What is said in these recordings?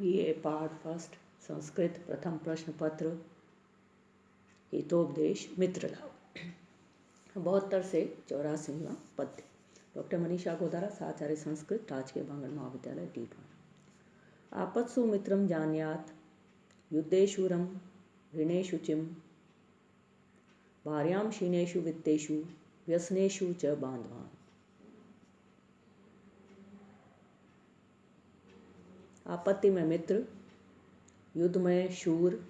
ये पाठ फर्स्ट संस्कृत प्रथम प्रश्न पत्र हितोपदेश मित्रलाभ 72 से 84वां पद्य। डॉक्टर मनीषा गोदारा, साचार्य संस्कृत, राजकीय बांगड़ महाविद्यालय, डीपा। आपत्सु मित्रम जान्यात युद्धेशूरम ऋणेषु चिम भार्यां क्षीणेषु वित्तेषु व्यसनेषु च बांधवान्। आपत्ति में मित्र, युद्ध में शूर,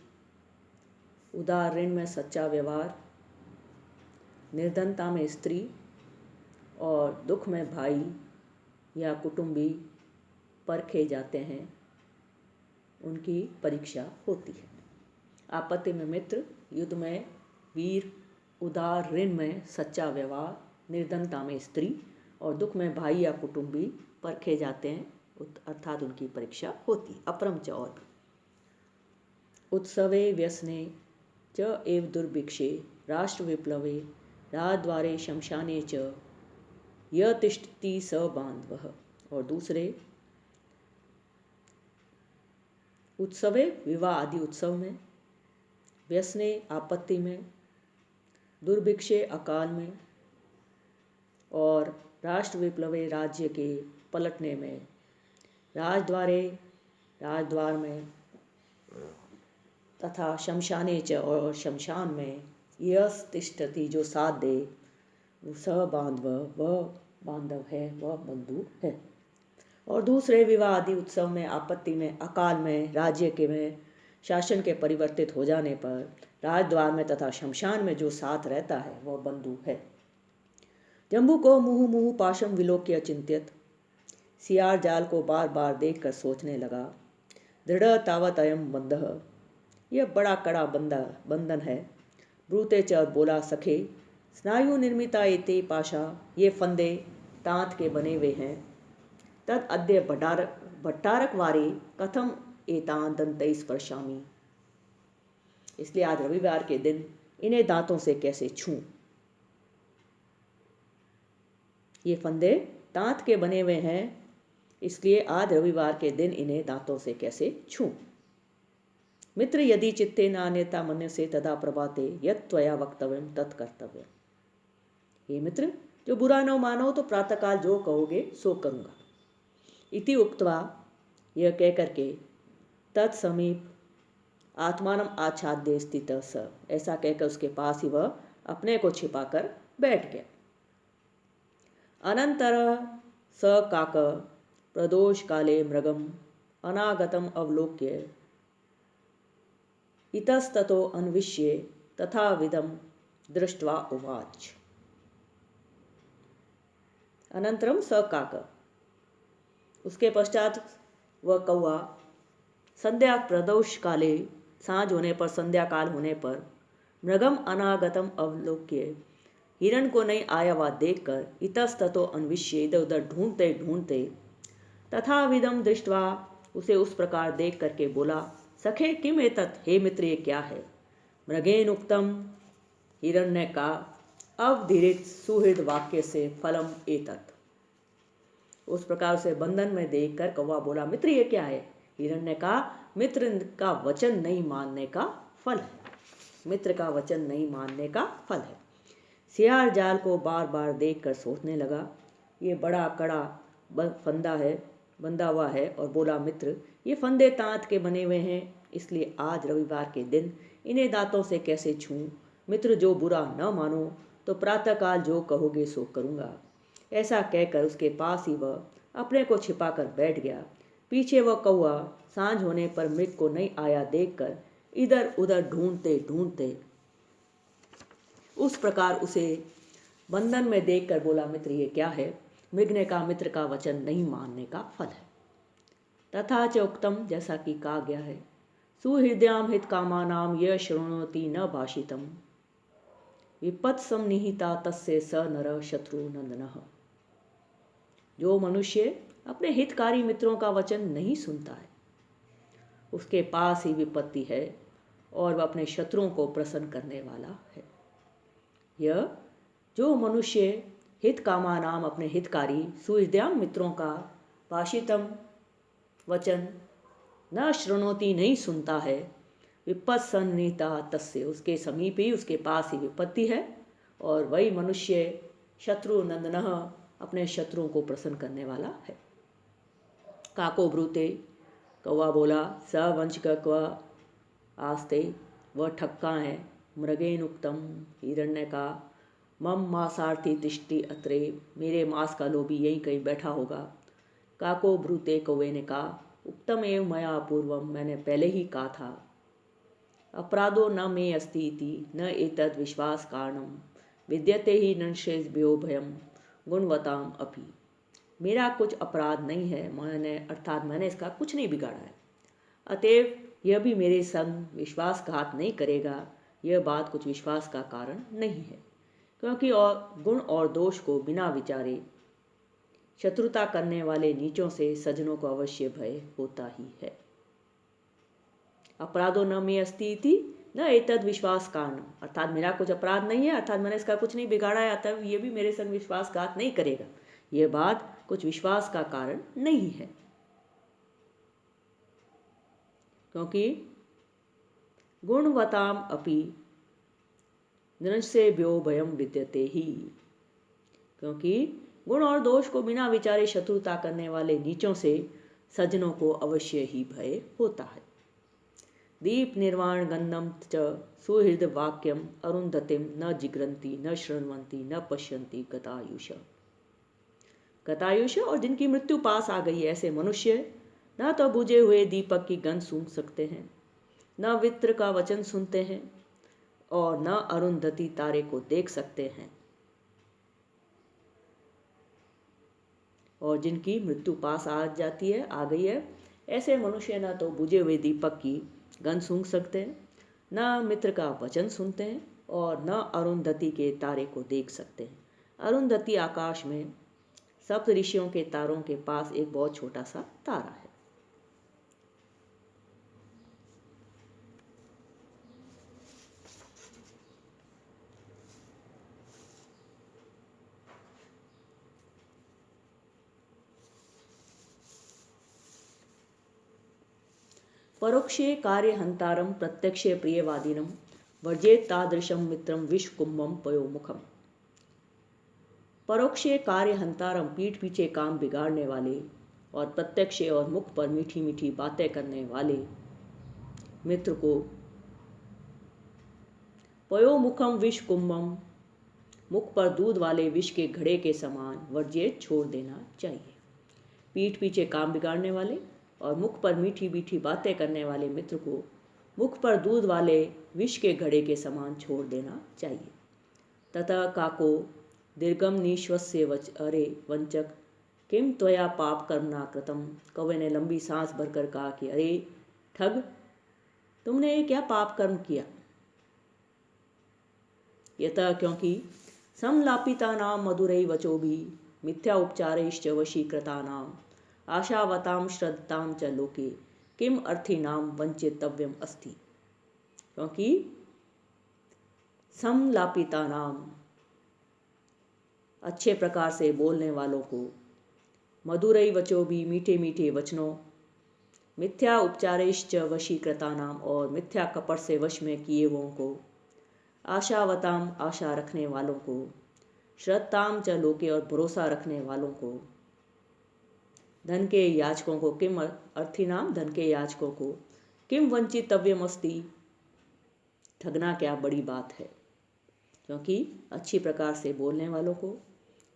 उदार ऋण में सच्चा व्यवहार, निर्धनता में स्त्री और दुख में भाई या कुटुंबी परखे जाते हैं, उनकी परीक्षा होती है। आपत्ति में मित्र, युद्ध में वीर, उदार ऋण में सच्चा व्यवहार, निर्धनता में स्त्री और दुख में भाई या कुटुंबी परखे जाते हैं, अर्थात उनकी परीक्षा होती। अपरम च और उत्सवे व्यसने च एव दुर्भिक्षे राष्ट्र विप्लवे राजद्वारे शमशाने च य तिष्ठति स बांधवः। और दूसरे, उत्सवे विवाह आदि उत्सव में, व्यसने आपत्ति में, दुर्भिक्षे अकाल में और राष्ट्र विप्लवे राज्य के पलटने में, राजद्वार में तथा शमशाने च और शमशान में यस तिष्ठति जो साथ दे, स बांधव वह बांधव है, वह बंधु है। और दूसरे विवाह आदि उत्सव में, आपत्ति में, अकाल में, राज्य के में शासन के परिवर्तित हो जाने पर राजद्वार में तथा शमशान में जो साथ रहता है वह बंधु है। जम्बू को मुहु मुहु पाशम विलोक्य चिंत्यत, सियार जाल को बार बार देखकर सोचने लगा। दृढ़ तावत अयम बंधः, यह बड़ा कड़ा बंधन है। ब्रूते च और बोला, सखे स्नायु निर्मिता एते पाशा, ये फंदे तांत के बने हुए हैं। तद अद्य भट्टारक वारे कथम एतान दंतै स्पर्शामि, इसलिए आज रविवार के दिन इन्हें दांतों से कैसे छूं। ये फंदे तांत के बने हुए हैं, इसलिए आज रविवार के दिन इन्हें दांतों से कैसे छूं। मित्र यदि चित्ते नान्यता मन्यसे तदा प्रभाते यत् त्वया वक्तव्यम तत्कर्तव्यम। हे मित्र, जो बुरा न मानो तो प्रातःकाल जो कहोगे सो करूँगा। इति उक्त्वा, यह कह करके, तत्समीप आत्मानम आच्छाद्य स्थितः स, ऐसा कहकर उसके पास ही वह अपने को छिपाकर बैठ गया। अनंतर स काक प्रदोष काले मृगम अनागतम अवलोक्य इतस्ततो अन्विष्ये तथा विदम दृष्ट्वा उवाच। अनंतरम स काक, उसके पश्चात वह कौआ संध्या प्रदोष काले, सांझ होने पर, संध्या काल होने पर, मृगम अनागतम अवलोक्य, हिरण को नहीं आया हुआ देखकर, इतस्ततो अन्विष्य, इधर उधर ढूंढते ढूंढते, तथा विदम दृष्ट्वा, उसे उस प्रकार देख करके बोला, सखे किम एतत्, हे मित्र ये क्या है। मृगेन उक्तम, हिरण ने कहा, अवधीरित सुहृद वाक्य से फलम एतत्, उस प्रकार से बंधन में देखकर कौवा बोला, मित्र ये क्या है। हिरण ने कहा, मित्र का वचन नहीं मानने का फल है, मित्र का वचन नहीं मानने का फल है। सियार जाल को बार बार देखकर सोचने लगा, ये बड़ा कड़ा फंदा है, बंधा हुआ है, और बोला, मित्र ये फंदे तांत के बने हुए हैं, इसलिए आज रविवार के दिन इन्हें दांतों से कैसे छूं। मित्र जो बुरा न मानो तो प्रातःकाल जो कहोगे सो करूँगा। ऐसा कहकर उसके पास ही वह अपने को छिपाकर बैठ गया। पीछे वह कौआ सांझ होने पर मृग को नहीं आया देखकर इधर उधर ढूंढते ढूंढते उस प्रकार उसे बंधन में देखकर बोला, मित्र ये क्या है। मृग ने कहा, मित्र का वचन नहीं मानने का फल है। तथा च उक्तम, जैसा कि कहा गया है, सुहृदयाम हित कामानाम यह शृणोति न भाषितम विपत् समनिहिता तस्य स नर शत्रु नंदनः। जो मनुष्य अपने हितकारी मित्रों का वचन नहीं सुनता है, उसके पास ही विपत्ति है और वह अपने शत्रुओं को प्रसन्न करने वाला है। यह जो मनुष्य हित कामा नाम, अपने हितकारी, सुहृदयाम मित्रों का भाषितम वचन न शृणोति नहीं सुनता है, विपत्सन्निता तस्य उसके समीप ही उसके पास ही विपत्ति है, और वही मनुष्य शत्रु नंदनः अपने शत्रुओं को प्रसन्न करने वाला है। काको ब्रूते कौवा बोला, स वंशक क्व आस्ते वह ठक्का है। मृगेनुक्तम हिरण्य का, मम मासार्थी तिष्टि अत्रे मेरे मांस का लोभी यहीं कहीं बैठा होगा। काको ब्रूते कौवे ने कहा, उक्तम एव मया पूर्वम मैंने पहले ही कहा था। अपराधो न मे अस्ति इति न एतद् विश्वास कारणम विद्यते ही नृषेभ्यो भयम गुणवताम अपि। मेरा कुछ अपराध नहीं है, मैंने इसका कुछ नहीं बिगाड़ा है, अतएव यह भी मेरे संग विश्वासघात नहीं करेगा। यह बात कुछ विश्वास का कारण नहीं है, क्योंकि और गुण और दोष को बिना विचारे शत्रुता करने वाले नीचों से सज्जनों को अवश्य भय होता ही है। अपराधो न मे अस्ति इति न एतद् विश्वास कारण, अर्थात मेरा कुछ अपराध नहीं है, अर्थात मैंने इसका कुछ नहीं बिगाड़ा है, अतः यह भी मेरे संग विश्वासघात नहीं करेगा। यह बात कुछ विश्वास का कारण नहीं है, क्योंकि गुणवताम अपि नृषेभ्यो भयम विद्यते ही, क्योंकि गुण और दोष को बिना विचारे शत्रुता करने वाले नीचों से सज्जनों को अवश्य ही भय होता है। दीप निर्वाण गन्धम च सुहृद वाक्यम अरुंधतिम न जिग्रंती न शृण्वंती न पश्यंती गतायुष। गतायुष और जिनकी मृत्यु पास आ गई है, ऐसे मनुष्य न तो बुझे हुए दीपक की गंध सूंघ सकते हैं, न वित्र का वचन सुनते हैं, और न अरुंधति तारे को देख सकते हैं। और जिनकी मृत्यु पास आ जाती है, आ गई है, ऐसे मनुष्य न तो बुझे हुए दीपक की गंध सूंघ सकते हैं, न मित्र का वचन सुनते हैं, और न अरुंधति के तारे को देख सकते हैं। अरुंधति आकाश में सप्त ऋषियों के तारों के पास एक बहुत छोटा सा तारा है। परोक्षे कार्यहंतारम प्रत्यक्षे प्रियवादिनम वर्जेत तादृशम मित्रम विषकुंभम पयोमुखम। परोक्षे कार्यहंतारम पीठ पीछे काम बिगाड़ने वाले, और प्रत्यक्ष और मुख पर मीठी मीठी बातें करने वाले मित्र को पयोमुखम विषकुंभम मुख पर दूध वाले विष के घड़े के समान वर्जित छोड़ देना चाहिए। पीठ पीछे काम बिगाड़ने वाले और मुख पर मीठी मीठी बातें करने वाले मित्र को मुख पर दूध वाले विष के घड़े के समान छोड़ देना चाहिए। तथा काको दीर्घम निश्वस्य वच अरे वंचक किम त्वया पाप कर्मणा कृतम। कौवे ने लंबी सांस भरकर कहा कि अरे ठग, तुमने ये क्या पाप कर्म किया। यतः क्योंकि समलापिता नाम मधुरै वचो भी मिथ्या उपचारैश्च वशीकृता नाम आशावताम श्रद्धाम च लोके किम अर्थीनाम वंचितव्यम अस्ति। क्योंकि समलापिता नाम अच्छे प्रकार से बोलने वालों को, मधुरै वचो भी मीठे मीठे वचनों, मिथ्या उपचारेश्च वशीकृता नाम और मिथ्या कपट से वश में किए हुओं को, आशावताम आशा रखने वालों को, श्रद्धाम च लोके और भरोसा रखने वालों को, धन के याचकों को, किम अर्थी नाम धन के याचकों को, किम वंचितव्यम अस्ति ठगना क्या बड़ी बात है। क्योंकि अच्छी प्रकार से बोलने वालों को,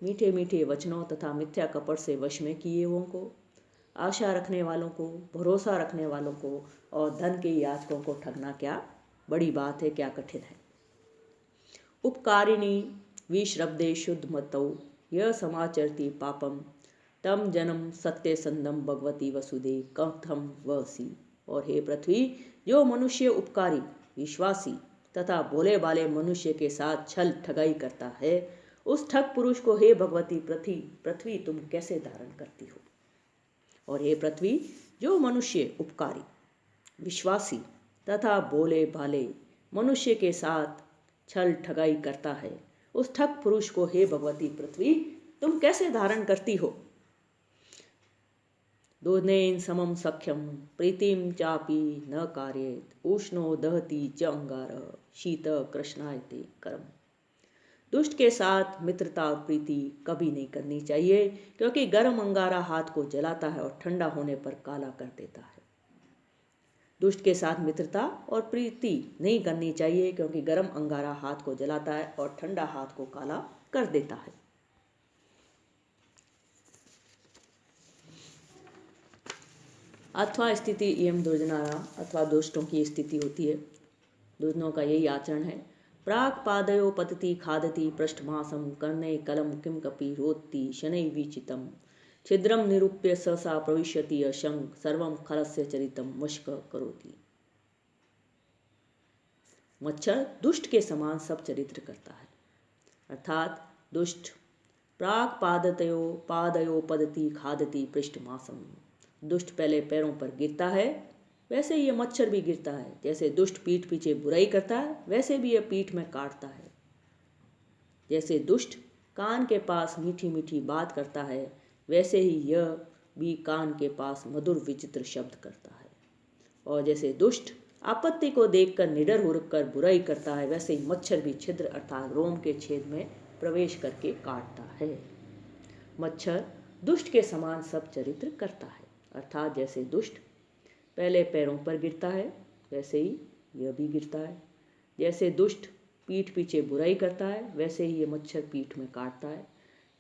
मीठे मीठे वचनों तथा मिथ्या कपट से वश में किए हुओं को, आशा रखने वालों को, भरोसा रखने वालों को और धन के याचकों को ठगना क्या बड़ी बात है, क्या कठिन है। उपकारिणी विश्रब्दे शुद्ध मतौ यह समाचरती पापम तम जन्म सत्य संदम भगवती वसुदे कथम वसी। और हे पृथ्वी, जो मनुष्य उपकारी, विश्वासी तथा भोले भाले मनुष्य के साथ छल ठगाई करता है, उस ठग पुरुष को हे भगवती पृथ्वी तुम कैसे धारण करती हो। और हे पृथ्वी, जो मनुष्य उपकारी, विश्वासी तथा भोले भाले मनुष्य के साथ छल ठगाई करता है, उस ठग पुरुष को हे भगवती पृथ्वी तुम कैसे धारण करती हो। दोनेन समम सख्यम प्रीतिम चापी न कार्येत उष्णो दहति च अंगार शीत कृष्णायते करम। दुष्ट के साथ मित्रता और प्रीति कभी नहीं करनी चाहिए, क्योंकि गर्म अंगारा हाथ को जलाता है और ठंडा होने पर काला कर देता है। दुष्ट के साथ मित्रता और प्रीति नहीं करनी चाहिए, क्योंकि गर्म अंगारा हाथ को जलाता है और ठंडा हाथ को काला कर देता है। अथवा स्थिति इयम दुर्जनारा, अथवा दुष्टों की स्थिति होती है, दुर्जनों का यही आचरण है। प्राक पादयो पतति खादति पृष्ठमासम कर्णे कलम किम कपि रोत्ति शनै विचितम छिद्रम निरूप्य सहसा प्रविश्यति अशंक सर्वम खलस्य चरितम वश्क करोति। मच्छर दुष्ट के समान सब चरित्र करता है, अर्थात दुष्ट प्राक पादयो पदति खादति पृष्ठमासम, दुष्ट पहले पैरों पर गिरता है, वैसे ही यह मच्छर भी गिरता है। जैसे दुष्ट पीठ पीछे बुराई करता है, वैसे भी यह पीठ में काटता है। जैसे दुष्ट कान के पास मीठी मीठी बात करता है, वैसे ही यह भी कान के पास मधुर विचित्र शब्द करता है। और जैसे दुष्ट आपत्ति को देखकर निडर होकर बुराई करता है, वैसे ही मच्छर भी छिद्र अर्थात रोम के छेद में प्रवेश करके काटता है। मच्छर दुष्ट के समान सब चरित्र करता है, अर्थात जैसे दुष्ट पहले पैरों पर गिरता है, वैसे ही यह भी गिरता है। जैसे दुष्ट पीठ पीछे बुराई करता है, वैसे ही यह मच्छर पीठ में काटता है।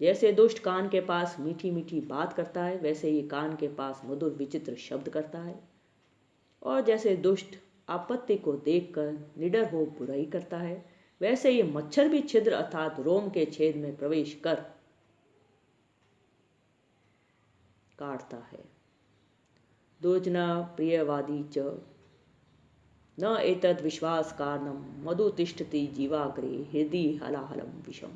जैसे दुष्ट कान के पास मीठी मीठी बात करता है, वैसे ही कान के पास मधुर विचित्र शब्द करता है। और जैसे दुष्ट आपत्ति को देखकर निडर हो बुराई करता है, वैसे ही मच्छर भी छिद्र अर्थात रोम के छेद में प्रवेश कर काटता है। दुर्जना प्रियवादी च न एतद् विश्वास कारणम मधु तिष्ठति जीवाग्रे हृदय हलाहलम विषम।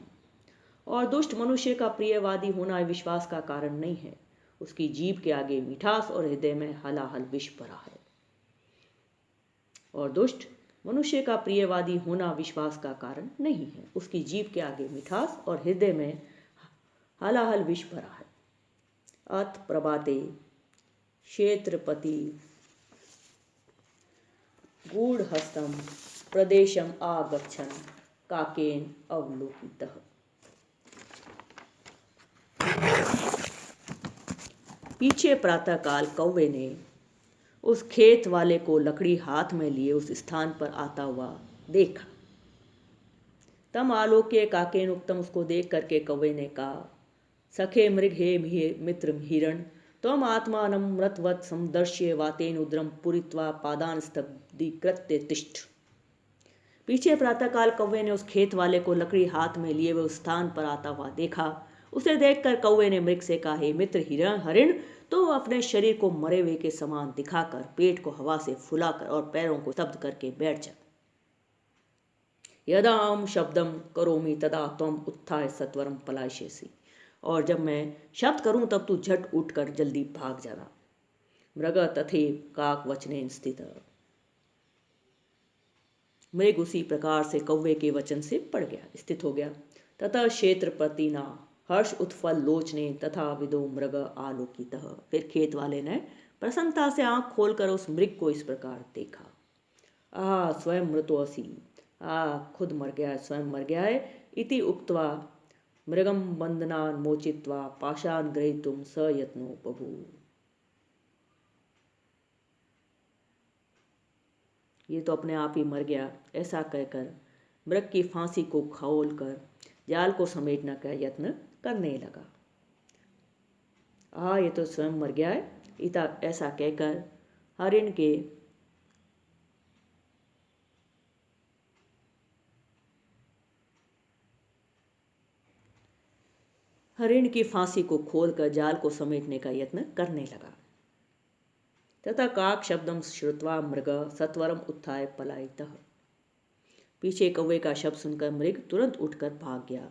और दुष्ट मनुष्य का प्रियवादी होना विश्वास का कारण नहीं है, उसकी जीभ के आगे मिठास और हृदय में हलाहल विष भरा है। और दुष्ट मनुष्य का प्रियवादी होना विश्वास का कारण नहीं है, उसकी जीभ के आगे मिठास और हृदय में हलाहल विष भरा है। अथ प्रभाते क्षेत्रपति गूढ़हस्तम प्रदेशम आगच्छन् काकेन अवलोकितः। पीछे प्रातःकाल कौवे ने उस खेत वाले को लकड़ी हाथ में लिए उस स्थान पर आता हुआ देखा। तम आलोक्य काकेन उक्तम, उसको देख करके कौवे ने कहा, सखे मृग हे मित्र हिरण त्वम आत्मानं मृतवत् समदर्श्य वातेन उद्रम पूरित्वा पादान स्तब्धीकृत्य तिष्ठ। पीछे प्रातःकाल कौवे ने उस खेत वाले को लकड़ी हाथ में लिए हुए उस स्थान पर आता हुआ देखा। उसे देखकर कौवे ने मृग से कहा, हे मित्र हरिण, तो अपने शरीर को मरे हुए के समान दिखाकर पेट को हवा से फुलाकर और पैरों को स्तब्ध करके बैठ जा। यदा अहं शब्दम करोमि तदा त्वम उत्थाय सत्वरम पलायिष्यसि। और जब मैं शब्द करूं तब तू झट उठकर जल्दी भाग जाना। मृग तथैव काक वचनेन स्थित। मृग उसी प्रकार से कौवे के वचन से पड़ गया, स्थित हो गया। ततः क्षेत्रपतिना हर्ष उत्फल लोचने तथा विदो मृग आलोकितः। फिर खेत वाले ने प्रसन्नता से आंख खोलकर उस मृग को इस प्रकार देखा। आह स्वयं मृतोऽसि, खुद मर गया है, स्वयं मर गया है। इति उक्त्वा मृगम बंधनान् मोचित्वा पाशान् ग्रहीतुं स यत्नो बभूव। ये तो अपने आप ही मर गया, ऐसा कहकर मृग की फांसी को खोलकर जाल को समेटने का यत्न करने लगा। ये तो स्वयं मर गया है, इता ऐसा कहकर हरिण की फांसी को खोलकर जाल को समेटने का यत्न करने लगा। तथा काक शब्दम श्रुत्वा मृग सत्वरम उत्थाय पलायितः। पीछे कौवे का शब्द सुनकर मृग तुरंत उठकर भाग गया।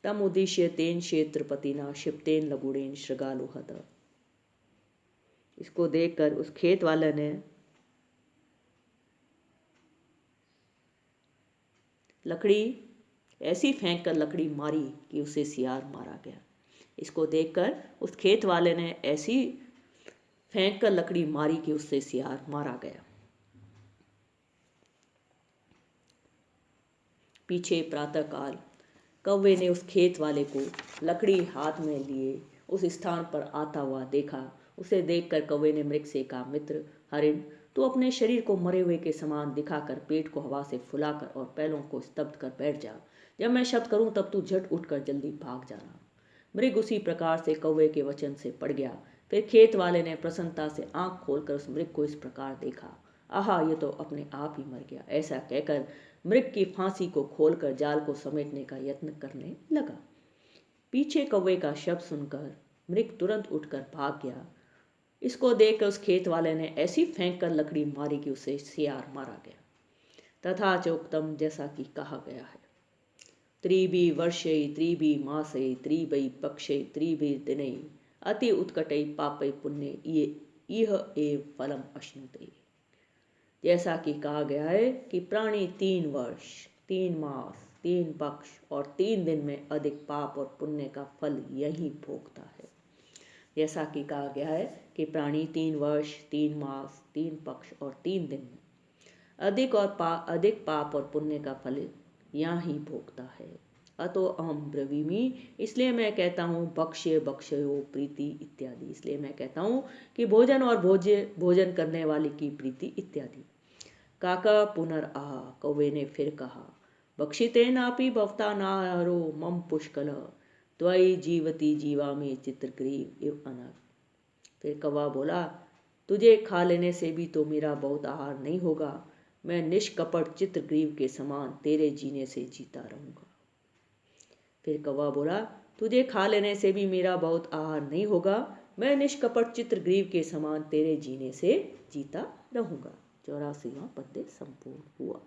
तम उद्देश्य तेन क्षेत्रपतिना क्षिप्तेन लगुड़ेन श्रृगालोहत। इसको देखकर उस खेत वाले ने लकड़ी ऐसी फेंक कर लकड़ी मारी कि उसे सियार मारा गया। इसको देखकर उस खेत वाले ने ऐसी फेंक कर लकड़ी मारी कि उससे सियार मारा गया। पीछे प्रातःकाल कौवे ने उस खेत वाले को लकड़ी हाथ में लिए उस स्थान पर आता हुआ देखा। उसे देखकर कौवे ने मृग से कहा, मित्र हरिण, तू अपने शरीर को मरे हुए के समान दिखाकर पेट को हवा से फुलाकर और पैरों को स्तब्ध कर बैठ जा। जब मैं शब्द करूं तब तू झट उठकर जल्दी भाग जाना। मृग उसी प्रकार से कौवे के वचन से पड़ गया। फिर खेत वाले ने प्रसन्नता से आंख खोलकर उस मृग को इस प्रकार देखा, आहा, ये तो अपने आप ही मर गया। ऐसा कहकर मृग की फांसी को खोलकर जाल को समेटने का यत्न करने लगा। पीछे कौवे का शब्द सुनकर मृग तुरंत उठकर भाग गया। इसको देखकर उस खेत वाले ने ऐसी फेंक कर लकड़ी मारी कि उसे सियार मारा गया। तथा चोक्तम, जैसा कि कहा गया है, त्रिभी वर्षे त्रिभी मासे त्रिभि पक्षे त्रिभि दिने अति उत्कटे पापे पुण्य यह एव फलम अश्नुते। जैसा कि कहा गया है कि प्राणी 3 वर्ष 3 मास 3 पक्ष और 3 दिन में अधिक पाप और पुण्य का फल यही भोगता है। जैसा कि कहा गया है कि प्राणी 3 वर्ष 3 मास 3 पक्ष और 3 दिन में अधिक पाप और पुण्य का फल यहाँ ही भोगता है। अतो अहम ब्रवीमि, इसलिए मैं कहता हूँ, बक्ष्य बक्ष्यो प्रीति इत्यादि, इसलिए मैं कहता हूँ कि भोजन और भोजन करने वाले की प्रीति इत्यादि। काका पुनर्आह, कौवे ने फिर कहा, बक्षिते नापि भवता नारो मम पुष्कल त्वयि जीवती जीवा में चित्रग्रीव इव अनग। फिर कौवा बोला, तुझे खा लेने से भी तो मेरा बहुत आहार नहीं होगा। मैं निष्कपट चित्रग्रीव के समान तेरे जीने से जीता रहूंगा। फिर कौवा बोला, तुझे खा लेने से भी मेरा बहुत आहार नहीं होगा। मैं निष्कपट चित्रग्रीव के समान तेरे जीने से जीता रहूंगा। 84वां पद्य संपूर्ण हुआ।